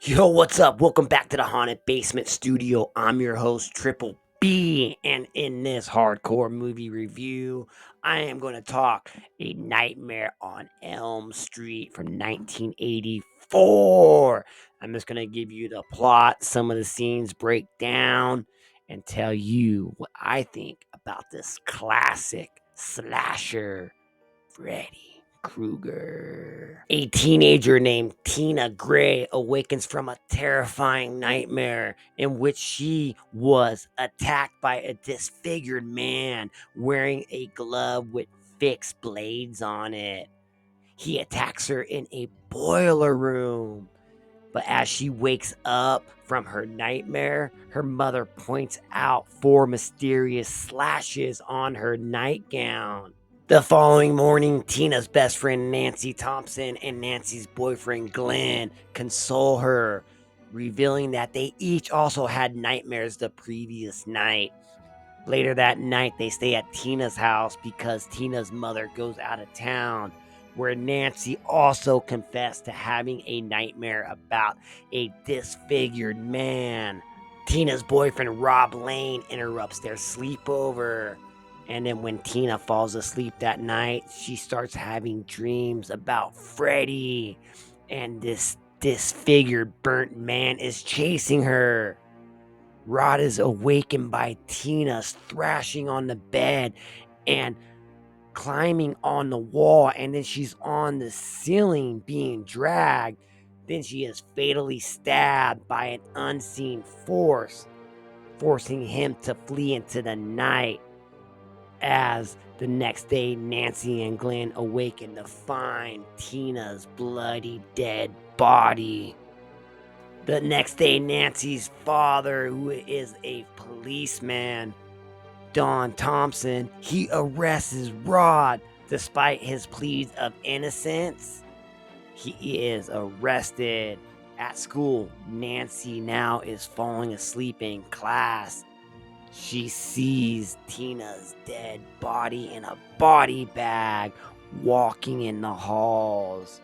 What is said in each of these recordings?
Yo, what's up? Welcome back to the Haunted Basement Studio. I'm your host, Triple B, and in this hardcore movie review, I am going to talk A Nightmare on Elm Street from 1984. I'm just going to give you the plot, some of the scenes break down, and tell you what I think about this classic slasher, Freddy Krueger. A teenager named Tina Gray awakens from a terrifying nightmare in which she was attacked by a disfigured man wearing a glove with fixed blades on it. He attacks her in a boiler room. But as she wakes up from her nightmare, her mother points out four mysterious slashes on her nightgown. The following morning, Tina's best friend Nancy Thompson and Nancy's boyfriend Glenn console her, revealing that they each also had nightmares the previous night. Later that night, they stay at Tina's house because Tina's mother goes out of town, where Nancy also confessed to having a nightmare about a disfigured man. Tina's boyfriend Rob Lane interrupts their sleepover. And then when Tina falls asleep that night, she starts having dreams about Freddy. And this disfigured, burnt man is chasing her. Rod is awakened by Tina's thrashing on the bed and climbing on the wall, and then she's on the ceiling being dragged. Then she is fatally stabbed by an unseen force, forcing him to flee into the night. As the next day, Nancy and Glenn awaken to find Tina's bloody dead body. The next day, Nancy's father, who is a policeman, Don Thompson, he arrests Rod despite his pleas of innocence. He is arrested at school. Nancy now is falling asleep in class. She sees Tina's dead body in a body bag walking in the halls.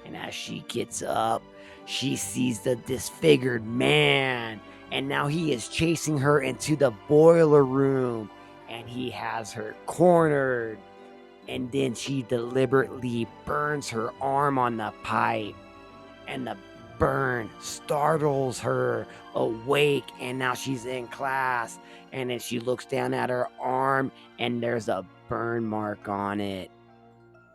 And as she gets up, she sees the disfigured man. And now he is chasing her into the boiler room. And he has her cornered. And then she deliberately burns her arm on the pipe. And the burn startles her awake. And now she's in class. And then she looks down at her arm. And there's a burn mark on it.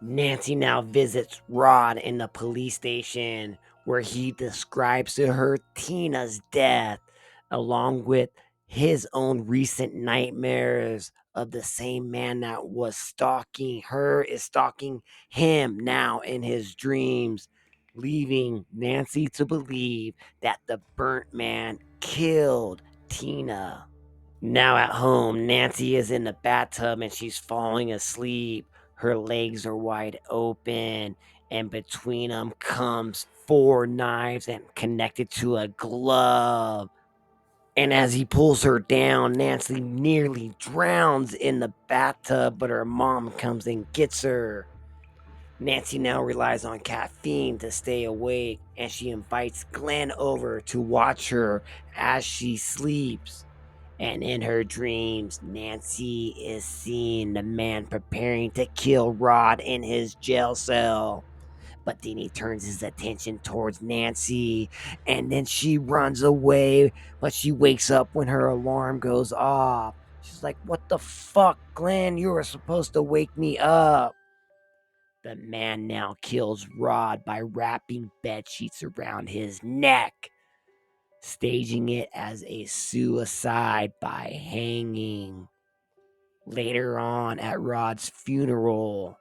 Nancy now visits Rod in the police station, where he describes to her Tina's death, along with his own recent nightmares of the same man that was stalking her is stalking him now in his dreams, leaving Nancy to believe that the burnt man killed Tina. Now at home, Nancy is in the bathtub and she's falling asleep. Her legs are wide open, and between them comes four knives and connected to a glove. And as he pulls her down, Nancy nearly drowns in the bathtub, but her mom comes and gets her. Nancy now relies on caffeine to stay awake, and she invites Glenn over to watch her as she sleeps. And in her dreams, Nancy is seeing the man preparing to kill Rod in his jail cell. But then he turns his attention towards Nancy, and then she runs away. But she wakes up when her alarm goes off. She's like, "What the fuck, Glenn? You were supposed to wake me up." The man now kills Rod by wrapping bed sheets around his neck, staging it as a suicide by hanging. Later on, at Rod's funeral,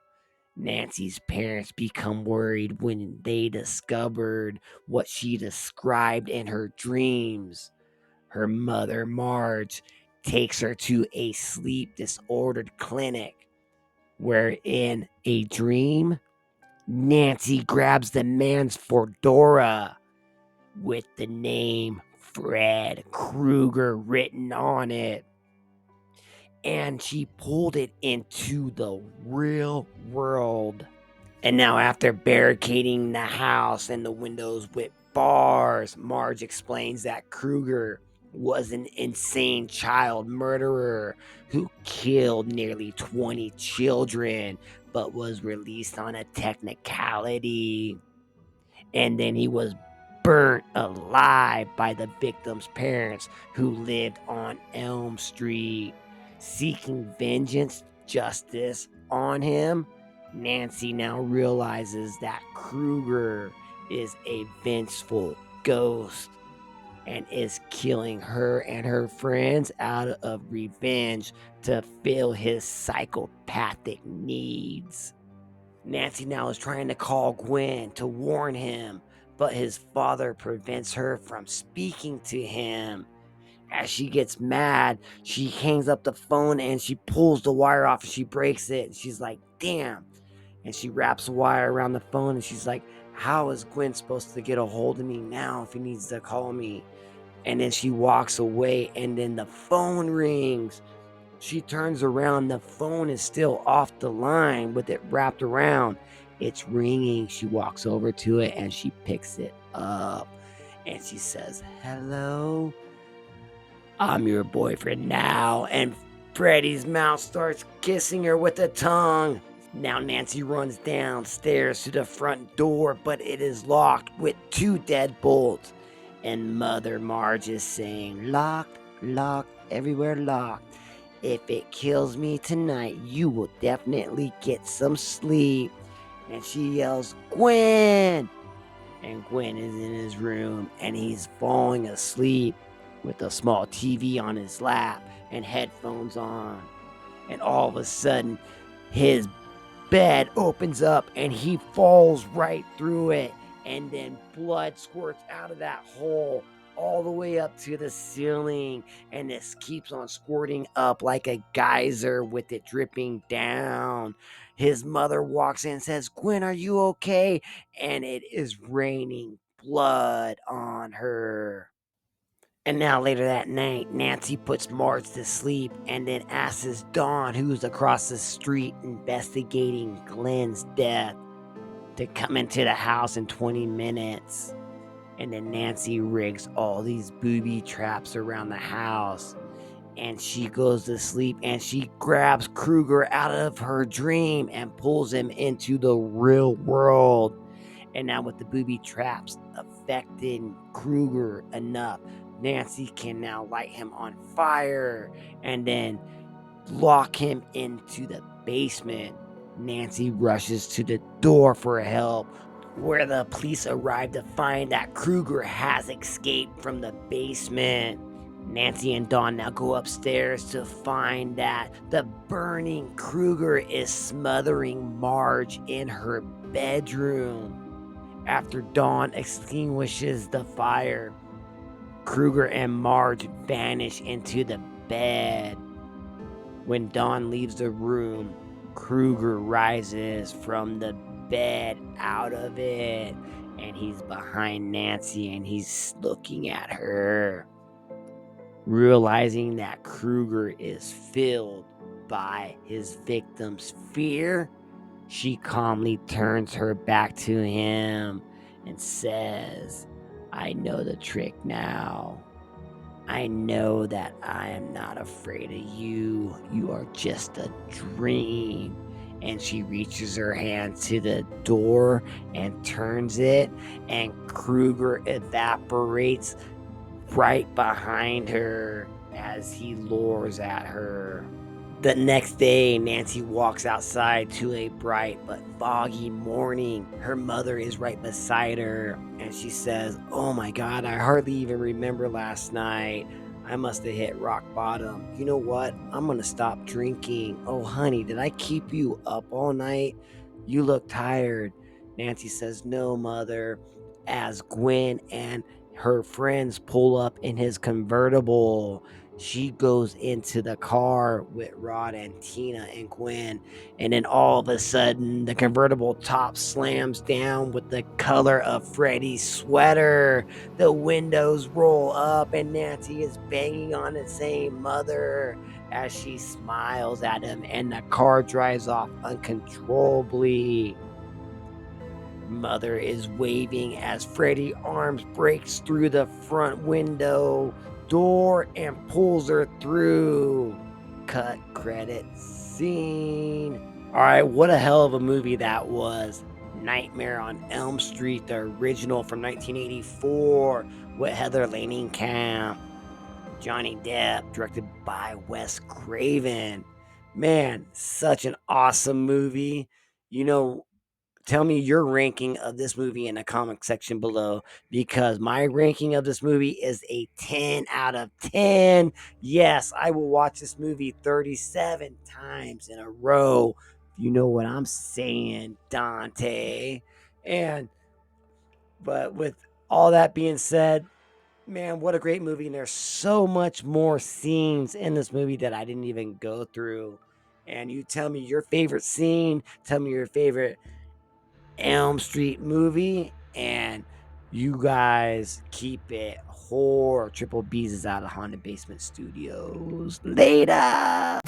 Nancy's parents become worried when they discovered what she described in her dreams. Her mother, Marge, takes her to a sleep disordered clinic, where in a dream, Nancy grabs the man's fedora with the name Fred Krueger written on it, and she pulled it into the real world. And now, after barricading the house and the windows with bars. Marge explains that Krueger was an insane child murderer who killed nearly 20 children, but was released on a technicality. And then he was burnt alive by the victim's parents who lived on Elm Street. Seeking vengeance, justice on him, Nancy now realizes that Krueger is a vengeful ghost and is killing her and her friends out of revenge to fill his psychopathic needs. Nancy now is trying to call Gwen to warn him, but his father prevents her from speaking to him. As she gets mad, she hangs up the phone and she pulls the wire off and she breaks it. And she's like, damn. And she wraps the wire around the phone and she's like, how is Gwen supposed to get a hold of me now if he needs to call me? And then she walks away and then the phone rings. She turns around, the phone is still off the line with it wrapped around. It's ringing. She walks over to it and she picks it up. And she says, hello? I'm your boyfriend now. And Freddy's mouth starts kissing her with a tongue. Now Nancy runs downstairs to the front door, but it is locked with 2 deadbolts. And Mother Marge is saying, locked, locked, everywhere locked. If it kills me tonight, you will definitely get some sleep. And she yells, Gwen! And Gwen is in his room and he's falling asleep with a small TV on his lap and headphones on. And all of a sudden, his bed opens up and he falls right through it. And then blood squirts out of that hole all the way up to the ceiling, and this keeps on squirting up like a geyser with it dripping down. His mother walks in and says, Gwen, are you okay? And it is raining blood on her. And now later that night, Nancy puts Marge to sleep and then asks Dawn, who's across the street investigating Glenn's death, to come into the house in 20 minutes. And then Nancy rigs all these booby traps around the house. And she goes to sleep and she grabs Krueger out of her dream and pulls him into the real world. And now with the booby traps affecting Krueger enough, Nancy can now light him on fire and then lock him into the basement. Nancy rushes to the door for help, where the police arrive to find that Krueger has escaped from the basement. Nancy and Dawn now go upstairs to find that the burning Krueger is smothering Marge in her bedroom. After Dawn extinguishes the fire, Krueger and Marge vanish into the bed. When Dawn leaves the room, Krueger rises from the bed out of it, and he's behind Nancy and he's looking at her. Realizing that Krueger is filled by his victim's fear, she calmly turns her back to him and says, I know the trick now. I know that I am not afraid of you. You are just a dream. And she reaches her hand to the door and turns it, and Krueger evaporates right behind her as he lures at her. The next day, Nancy walks outside to a bright but foggy morning. Her mother is right beside her, and she says, oh my God, I hardly even remember last night. I must have hit rock bottom. You know what? I'm gonna stop drinking. Oh honey, did I keep you up all night? You look tired. Nancy says, no, mother, as Gwen and her friends pull up in his convertible. She goes into the car with Rod and Tina and Gwen, and then all of a sudden the convertible top slams down with the color of Freddy's sweater. The windows roll up and Nancy is banging on it saying mother as she smiles at him, and the car drives off uncontrollably. Mother is waving as Freddy arms breaks through the front window door and pulls her through. Cut credit scene. All right, what a hell of a movie that was. Nightmare on Elm Street, the original from 1984 with Heather Langenkamp. Johnny Depp, directed by Wes Craven. Man, such an awesome movie. You know, tell me your ranking of this movie in the comment section below, because my ranking of this movie is a 10 out of 10. Yes, I will watch this movie 37 times in a row. You know what I'm saying, Dante. But with all that being said, man, what a great movie. And there's so much more scenes in this movie that I didn't even go through. And you tell me your favorite scene, tell me your favorite Elm Street movie, and you guys keep it whore. Triple B's is out of Haunted Basement Studios. Later.